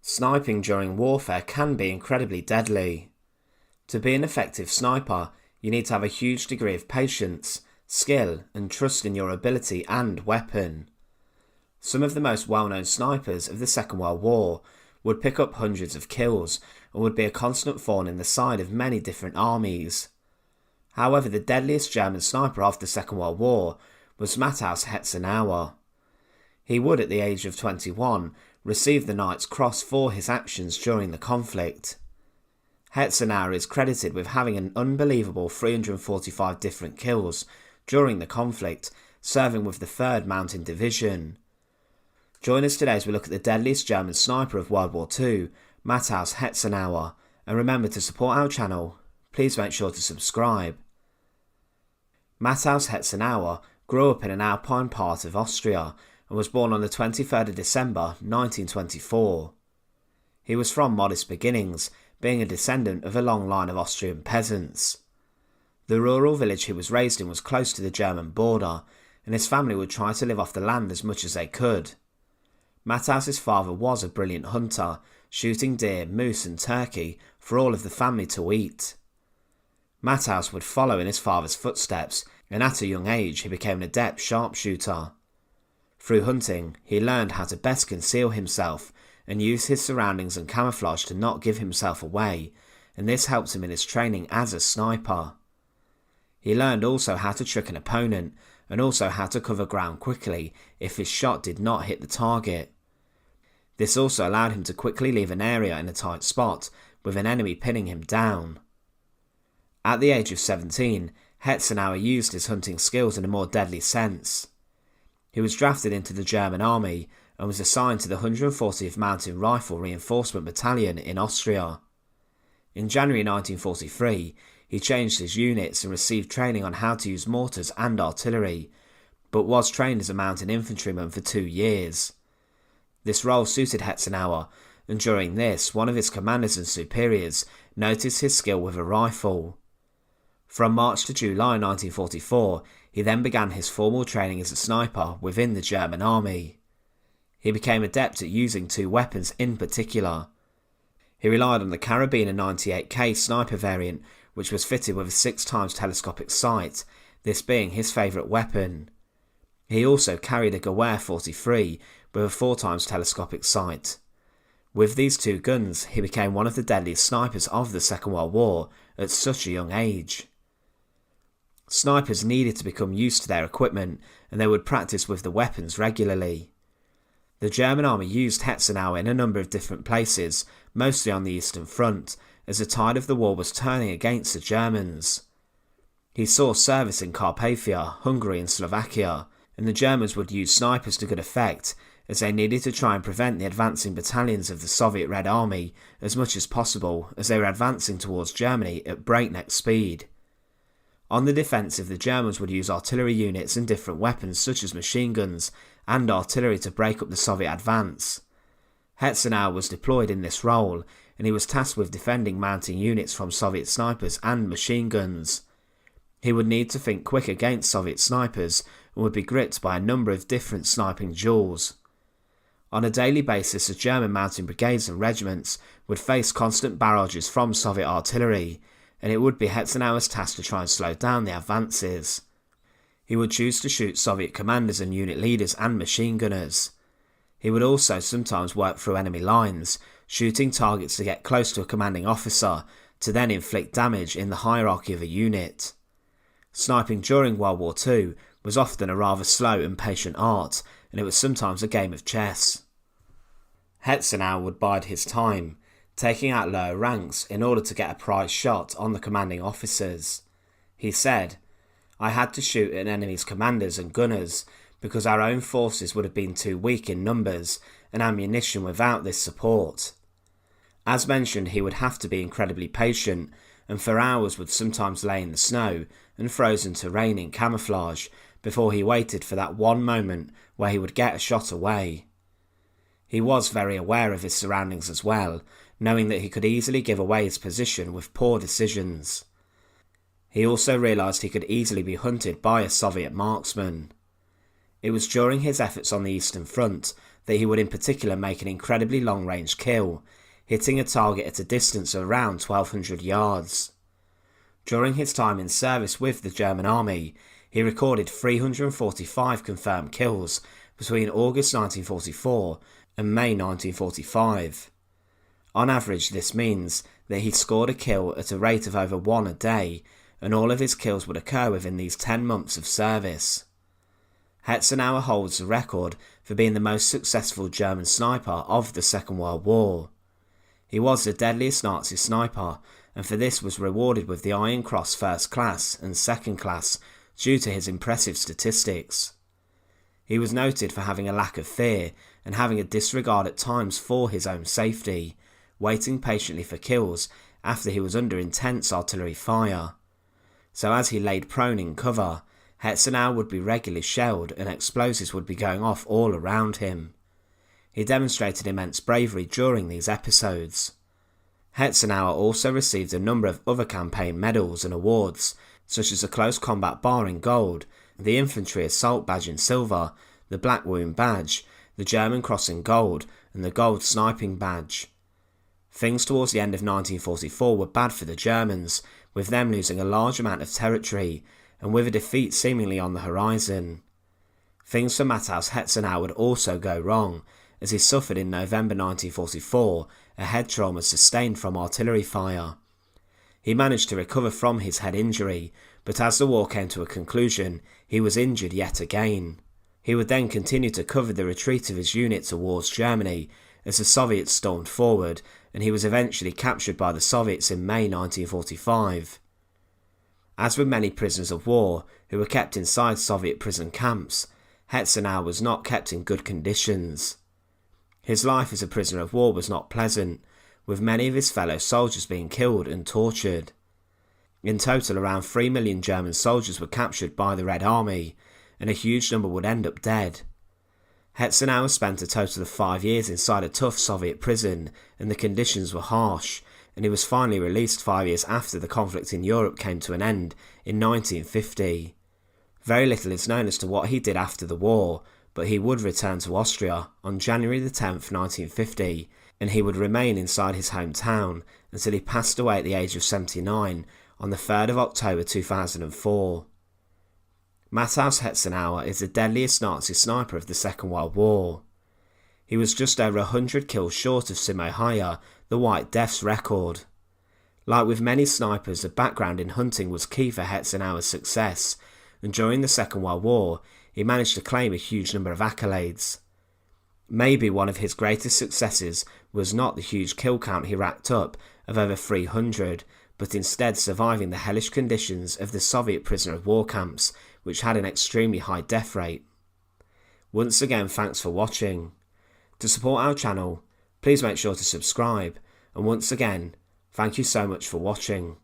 Sniping during warfare can be incredibly deadly. To be an effective sniper, you need to have a huge degree of patience, skill, and trust in your ability and weapon. Some of the most well-known snipers of the Second World War would pick up hundreds of kills and would be a constant thorn in the side of many different armies. However, the deadliest German sniper of the Second World War was Matthäus Hetzenauer. He would, at the age of 21, receive the Knight's Cross for his actions during the conflict. Hetzenauer is credited with having an unbelievable 345 different kills during the conflict, serving with the 3rd Mountain Division. Join us today as we look at the deadliest German sniper of World War II, Matthäus Hetzenauer, and remember to support our channel. Please make sure to subscribe. Matthäus Hetzenauer grew up in an alpine part of Austria and was born on the 23rd of December 1924. He was from modest beginnings, being a descendant of a long line of Austrian peasants. The rural village he was raised in was close to the German border, and his family would try to live off the land as much as they could. Matthäus's father was a brilliant hunter, shooting deer, moose and turkey for all of the family to eat. Matthäus would follow in his father's footsteps, and at a young age he became an adept sharpshooter. Through hunting, he learned how to best conceal himself and use his surroundings and camouflage to not give himself away, and this helped him in his training as a sniper. He learned also how to trick an opponent, and also how to cover ground quickly if his shot did not hit the target. This also allowed him to quickly leave an area in a tight spot, with an enemy pinning him down. At the age of 17, Hetzenauer used his hunting skills in a more deadly sense. He was drafted into the German army and was assigned to the 140th Mountain Rifle Reinforcement Battalion in Austria. In January 1943, he changed his units and received training on how to use mortars and artillery, but was trained as a mountain infantryman for 2 years. This role suited Hetzenauer, and during this, one of his commanders and superiors noticed his skill with a rifle. From March to July 1944, he then began his formal training as a sniper within the German army. He became adept at using 2 weapons in particular. He relied on the Carabiner 98K sniper variant, which was fitted with a 6x telescopic sight, this being his favourite weapon. He also carried a Gewehr 43 with a 4x telescopic sight. With these 2 guns, he became one of the deadliest snipers of the Second World War at such a young age. Snipers needed to become used to their equipment, and they would practice with the weapons regularly. The German army used Hetzenauer in a number of different places, mostly on the Eastern Front, as the tide of the war was turning against the Germans. He saw service in Carpathia, Hungary and Slovakia, and the Germans would use snipers to good effect, as they needed to try and prevent the advancing battalions of the Soviet Red Army as much as possible, as they were advancing towards Germany at breakneck speed. On the defensive, the Germans would use artillery units and different weapons such as machine guns and artillery to break up the Soviet advance. Hetzenauer was deployed in this role, and he was tasked with defending mounting units from Soviet snipers and machine guns. He would need to think quick against Soviet snipers and would be gripped by a number of different sniping duels. On a daily basis, the German mountain brigades and regiments would face constant barrages from Soviet artillery, and it would be Hetzenauer's task to try and slow down the advances. He would choose to shoot Soviet commanders and unit leaders and machine gunners. He would also sometimes work through enemy lines, shooting targets to get close to a commanding officer, to then inflict damage in the hierarchy of a unit. Sniping during World War II was often a rather slow and patient art, and it was sometimes a game of chess. Hetzenauer would bide his time, taking out lower ranks in order to get a prize shot on the commanding officers. He said, "I had to shoot at enemy's commanders and gunners because our own forces would have been too weak in numbers and ammunition without this support." As mentioned, he would have to be incredibly patient, and for hours would sometimes lay in the snow and frozen terrain in camouflage before he waited for that one moment where he would get a shot away. He was very aware of his surroundings as well, knowing that he could easily give away his position with poor decisions. He also realised he could easily be hunted by a Soviet marksman. It was during his efforts on the Eastern Front that he would in particular make an incredibly long-range kill, hitting a target at a distance of around 1,200 yards. During his time in service with the German army, he recorded 345 confirmed kills between August 1944 and May 1945. On average, this means that he scored a kill at a rate of over one a day, and all of his kills would occur within these 10 months of service. Hetzenauer holds the record for being the most successful German sniper of the Second World War. He was the deadliest Nazi sniper, and for this was rewarded with the Iron Cross First Class and Second Class due to his impressive statistics. He was noted for having a lack of fear and having a disregard at times for his own safety, waiting patiently for kills after he was under intense artillery fire. So as he laid prone in cover, Hetzenauer would be regularly shelled and explosives would be going off all around him. He demonstrated immense bravery during these episodes. Hetzenauer also received a number of other campaign medals and awards, such as the Close Combat Bar in gold, the Infantry Assault Badge in silver, the Black Wound Badge, the German Cross in gold, and the Gold Sniping Badge. Things towards the end of 1944 were bad for the Germans, with them losing a large amount of territory, and with a defeat seemingly on the horizon. Things for Matthäus Hetzenauer would also go wrong, as he suffered in November 1944 a head trauma sustained from artillery fire. He managed to recover from his head injury, but as the war came to a conclusion, he was injured yet again. He would then continue to cover the retreat of his unit towards Germany as the Soviets stormed forward, and he was eventually captured by the Soviets in May 1945. As with many prisoners of war who were kept inside Soviet prison camps, Hetzenauer was not kept in good conditions. His life as a prisoner of war was not pleasant, with many of his fellow soldiers being killed and tortured. In total, around 3 million German soldiers were captured by the Red Army, and a huge number would end up dead. Hetzenauer spent a total of 5 years inside a tough Soviet prison, and the conditions were harsh, and he was finally released 5 years after the conflict in Europe came to an end in 1950. Very little is known as to what he did after the war, but he would return to Austria on January 10th, 1950, and he would remain inside his hometown until he passed away at the age of 79 on the 3rd of October 2004. Matthäus Hetzenauer is the deadliest Nazi sniper of the Second World War. He was just over 100 kills short of Simo Häyhä, the White Death's record. Like with many snipers, a background in hunting was key for Hetzenauer's success, and during the Second World War, he managed to claim a huge number of accolades. Maybe one of his greatest successes was not the huge kill count he racked up of over 300, but instead surviving the hellish conditions of the Soviet prisoner of war camps, which had an extremely high death rate. Once again, thanks for watching. To support our channel, please make sure to subscribe, and once again, thank you so much for watching.